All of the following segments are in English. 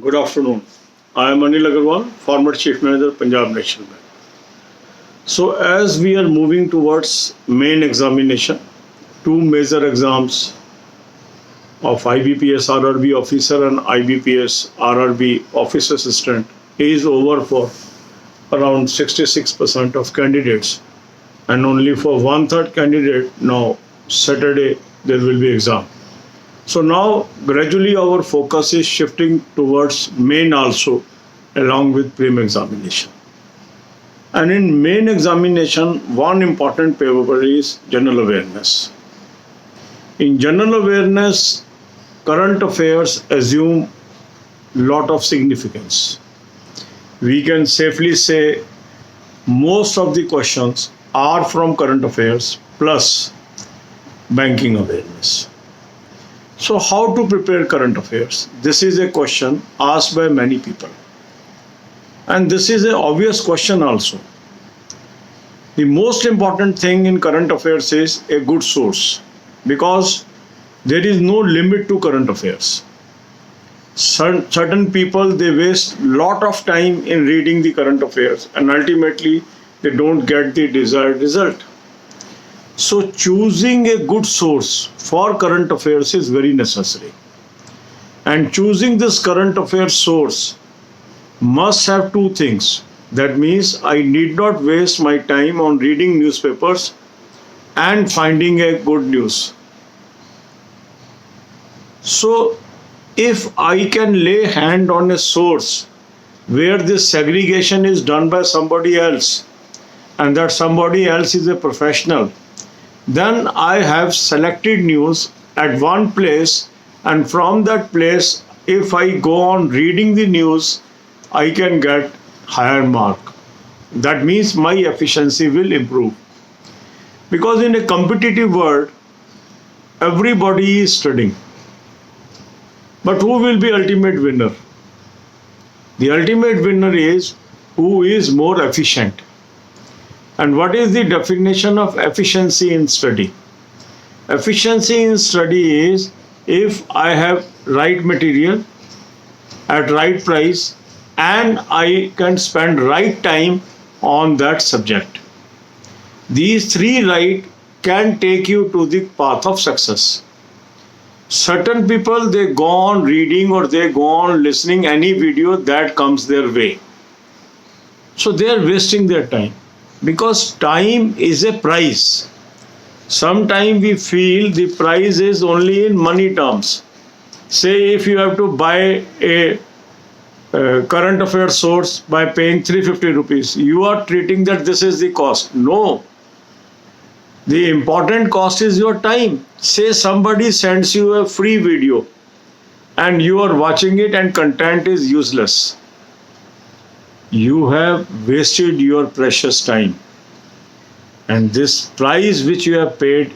Good afternoon. I am Anil Agarwal, former Chief Manager, Punjab National Bank. So, as we are moving towards main examination, two major exams of IBPS RRB officer and IBPS RRB office assistant is over for around 66% of candidates, and only for one-third candidate now Saturday there will be exam. So now gradually our focus is shifting towards main also along with prim examination. And in main examination, one important paper is general awareness. In general awareness, current affairs assume lot of significance. We can safely say most of the questions are from current affairs plus banking awareness. So how to prepare current affairs? This is a question asked by many people. And this is an obvious question also. The most important thing in current affairs is a good source, because there is no limit to current affairs. Certain people, they waste lot of time in reading the current affairs and ultimately they don't get the desired result. So choosing a good source for current affairs is very necessary. And choosing this current affairs source must have two things. That means I need not waste my time on reading newspapers and finding a good news. So if I can lay hand on a source where this segregation is done by somebody else and that somebody else is a professional, then I have selected news at one place, and from that place, if I go on reading the news, I can get higher mark. That means my efficiency will improve. Because in a competitive world, everybody is studying. But who will be ultimate winner? The ultimate winner is who is more efficient. And what is the definition of efficiency in study? Efficiency in study is if I have right material at right price and I can spend right time on that subject. These three right can take you to the path of success. Certain people, they go on reading or they go on listening any video that comes their way. So they are wasting their time. Because time is a price. Sometimes we feel the price is only in money terms. Say if you have to buy a current affairs source by paying 350 rupees, you are treating that this is the cost. No. The important cost is your time. Say somebody sends you a free video and you are watching it and content is useless. You have wasted your precious time, and this price which you have paid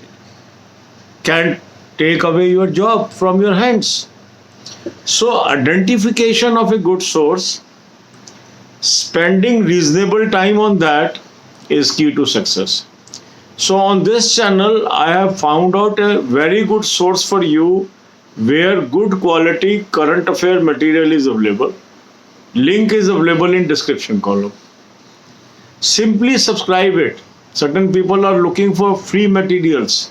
can take away your job from your hands. So identification of a good source, spending reasonable time on that is key to success. So on this channel I have found out a very good source for you where good quality current affair material is available. Link is available in description column. Simply subscribe it. Certain people are looking for free materials.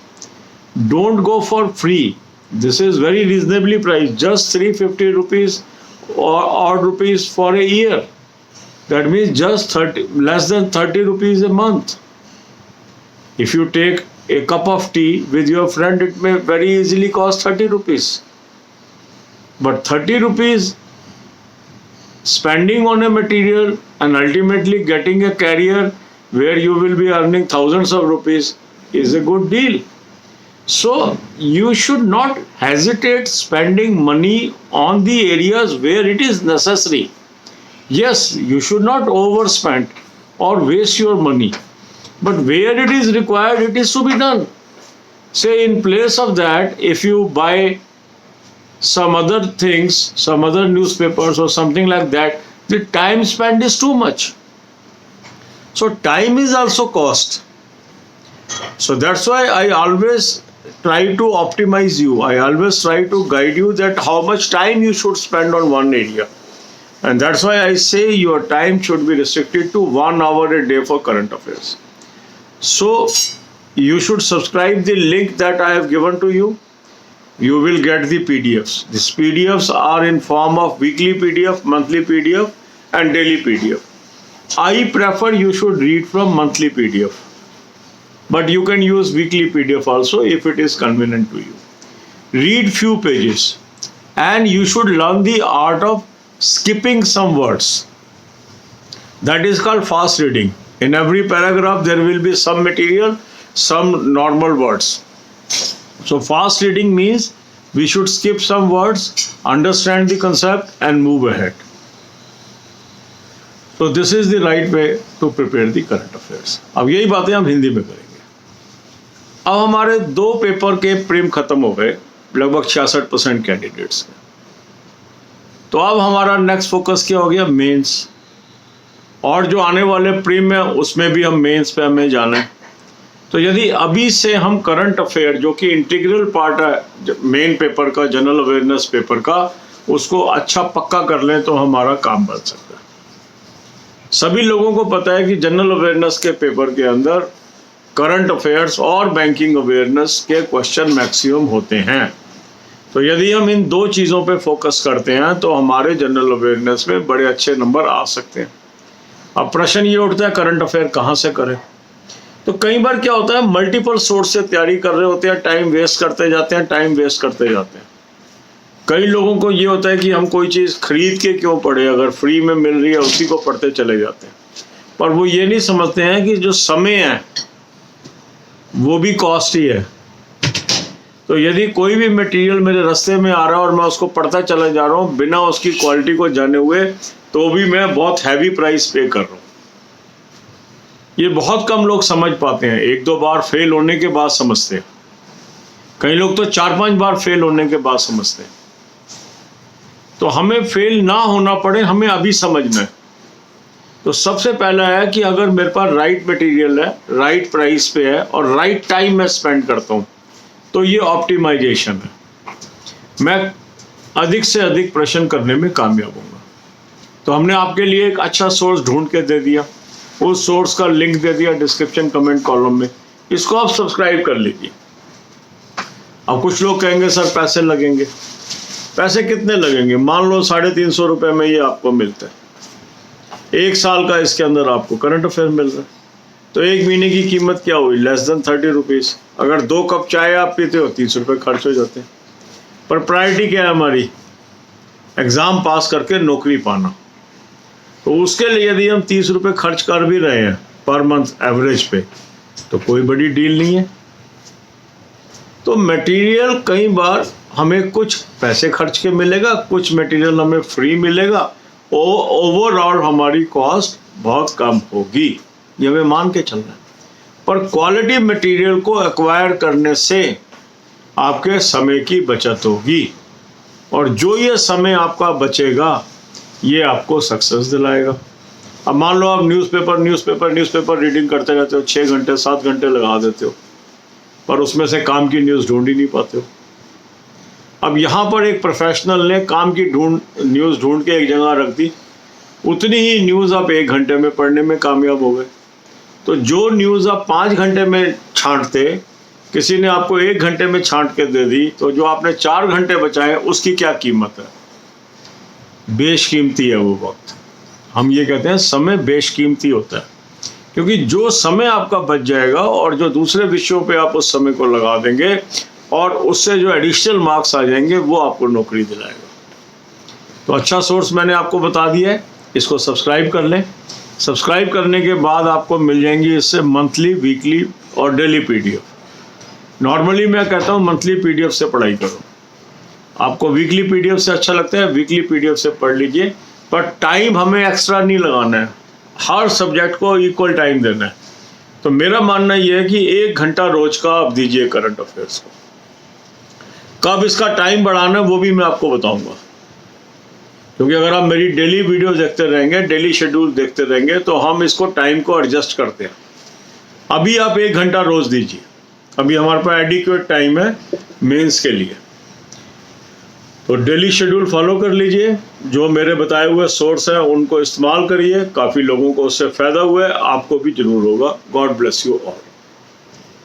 Don't go for free. This is very reasonably priced, just 350 rupees or odd rupees for a year. That means just less than 30 rupees a month. If you take a cup of tea with your friend, it may very easily cost 30 rupees. But 30 rupees spending on a material and ultimately getting a career where you will be earning thousands of rupees is a good deal. So you should not hesitate spending money on the areas where it is necessary. Yes, you should not overspend or waste your money, but where it is required, it is to be done. Say in place of that, if you buy some other things, some other newspapers or something like that, the time spent is too much. So time is also cost. So that's why I always try to optimize you. I always try to guide you that how much time you should spend on one area. And that's why I say your time should be restricted to 1 hour a day for current affairs. So you should subscribe the link that I have given to you. You will get the PDFs. These PDFs are in form of weekly PDF, monthly PDF and daily PDF. I prefer you should read from monthly PDF. But you can use weekly PDF also if it is convenient to you. Read few pages and you should learn the art of skipping some words. That is called fast reading. In every paragraph there will be some material, some normal words. So fast reading means we should skip some words, understand the concept and move ahead. So this is the right way to prepare the current affairs. अब यही बातें हम हिंदी में करेंगे. अब हमारे 2 paper के prim खत्म हो गए, लगभग 66% कैंडिडेट्स के. तो अब हमारा नेक्स्ट फोकस क्या हो गया? मेंस. और जो आने वाले प्रीम है उसमें भी हम मेंस पे हमें जाना है. तो यदि अभी से हम करंट अफेयर जो कि इंटीग्रल पार्ट है मेन पेपर का, जनरल अवेयरनेस पेपर का, उसको अच्छा पक्का कर लें तो हमारा काम बन सकता है. सभी लोगों को पता है कि जनरल अवेयरनेस के पेपर के अंदर करंट अफेयर्स और बैंकिंग अवेयरनेस के क्वेश्चन मैक्सिमम होते हैं. तो यदि हम इन 2 चीज़ों पे फोकस करते हैं तो हमारे जनरल अवेयरनेस में बड़े अच्छे नंबर आ सकते हैं. अब प्रश्न ये उठता है करंट अफेयर कहाँ से करें? तो कई बार क्या होता है, मल्टीपल सोर्स से तैयारी कर रहे होते हैं, टाइम वेस्ट करते जाते हैं. कई लोगों को ये होता है कि हम कोई चीज़ खरीद के क्यों पढ़े, अगर फ्री में मिल रही है उसी को पढ़ते चले जाते हैं. पर वो ये नहीं समझते हैं कि जो समय है वो भी कॉस्ट ही है. तो यदि कोई भी मटेरियल मेरे रास्ते में आ रहा है और मैं उसको पढ़ता चला जा रहा हूँ बिना उसकी क्वालिटी को जाने हुए, तो भी मैं बहुत हैवी प्राइस पे कर रहा हूँ. ये बहुत कम लोग समझ पाते हैं. 1-2 बार फेल होने के बाद समझते हैं. कई लोग तो 4-5 बार फेल होने के बाद समझते हैं. तो हमें फेल ना होना पड़े, हमें अभी समझना है. तो सबसे पहला है कि अगर मेरे पास राइट मटेरियल है, राइट प्राइस पे है और राइट टाइम में स्पेंड करता हूँ, तो ये ऑप्टिमाइजेशन है. मैं अधिक से अधिक प्रश्न करने में कामयाब होऊंगा. तो हमने आपके लिए एक अच्छा सोर्स ढूंढ के दे दिया. उस सोर्स का लिंक दे दिया डिस्क्रिप्शन कमेंट कॉलम में. इसको आप सब्सक्राइब कर लीजिए. अब कुछ लोग कहेंगे सर पैसे लगेंगे. पैसे कितने लगेंगे? मान लो 350 रुपये में ये आपको मिलता है. 1 साल का इसके अंदर आपको करंट अफेयर मिल रहा है. तो 1 महीने की कीमत क्या हुई? Less than 30 rupees. अगर 2 कप चाय आप पीते हो 30 रुपये खर्च हो जाते हैं. पर प्रायोरिटी क्या है हमारी? एग्ज़ाम पास करके नौकरी पाना. तो उसके लिए यदि हम 30 रुपये खर्च कर भी रहे हैं पर मंथ एवरेज पे, तो कोई बड़ी डील नहीं है. तो मटेरियल कई बार हमें कुछ पैसे खर्च के मिलेगा, कुछ मटेरियल हमें फ्री मिलेगा. ओवरऑल हमारी कॉस्ट बहुत कम होगी, ये हमें मान के चलना है. पर क्वालिटी मटेरियल को एक्वायर करने से आपके समय की बचत होगी, और जो ये समय आपका बचेगा ये आपको सक्सेस दिलाएगा. अब मान लो आप न्यूज़पेपर रीडिंग करते रहते हो, 6 घंटे 7 घंटे लगा देते हो, पर उसमें से काम की न्यूज़ ढूंढ ही नहीं पाते हो. अब यहाँ पर एक प्रोफेशनल ने काम की न्यूज़ ढूंढ के एक जगह रख दी, उतनी ही न्यूज़ आप 1 घंटे में पढ़ने में कामयाब हो गए. तो जो न्यूज़ आप 5 घंटे में छांटते, किसी ने आपको 1 घंटे में छांट के दे दी, तो जो आपने 4 घंटे बचाए उसकी क्या कीमत है? बेशकीमती है वो वक्त. हम ये कहते हैं समय बेशकीमती होता है, क्योंकि जो समय आपका बच जाएगा और जो दूसरे विषयों पे आप उस समय को लगा देंगे और उससे जो एडिशनल मार्क्स आ जाएंगे वो आपको नौकरी दिलाएगा. तो अच्छा सोर्स मैंने आपको बता दिया है, इसको सब्सक्राइब कर लें. सब्सक्राइब करने के बाद आपको मिल जाएंगी इससे मंथली, वीकली और डेली PDF. नॉर्मली मैं कहता हूँ मंथली PDF से पढ़ाई करो. आपको वीकली PDF से अच्छा लगता है, वीकली PDF से पढ़ लीजिए. पर टाइम हमें एक्स्ट्रा नहीं लगाना है, हर सब्जेक्ट को इक्वल टाइम देना है. तो मेरा मानना यह है कि 1 घंटा रोज का आप दीजिए करंट अफेयर्स को. कब इसका टाइम बढ़ाना है वो भी मैं आपको बताऊंगा, क्योंकि अगर आप मेरी डेली वीडियो देखते रहेंगे, डेली शेड्यूल देखते रहेंगे, तो हम इसको टाइम को एडजस्ट करते हैं. अभी आप 1 घंटा रोज दीजिए. अभी हमारे पास एडिक्वेट टाइम है मेंस के लिए. तो डेली शेड्यूल फॉलो कर लीजिए, जो मेरे बताए हुए सोर्स हैं उनको इस्तेमाल करिए, काफ़ी लोगों को उससे फ़ायदा हुआ है, आपको भी ज़रूर होगा। God bless you all.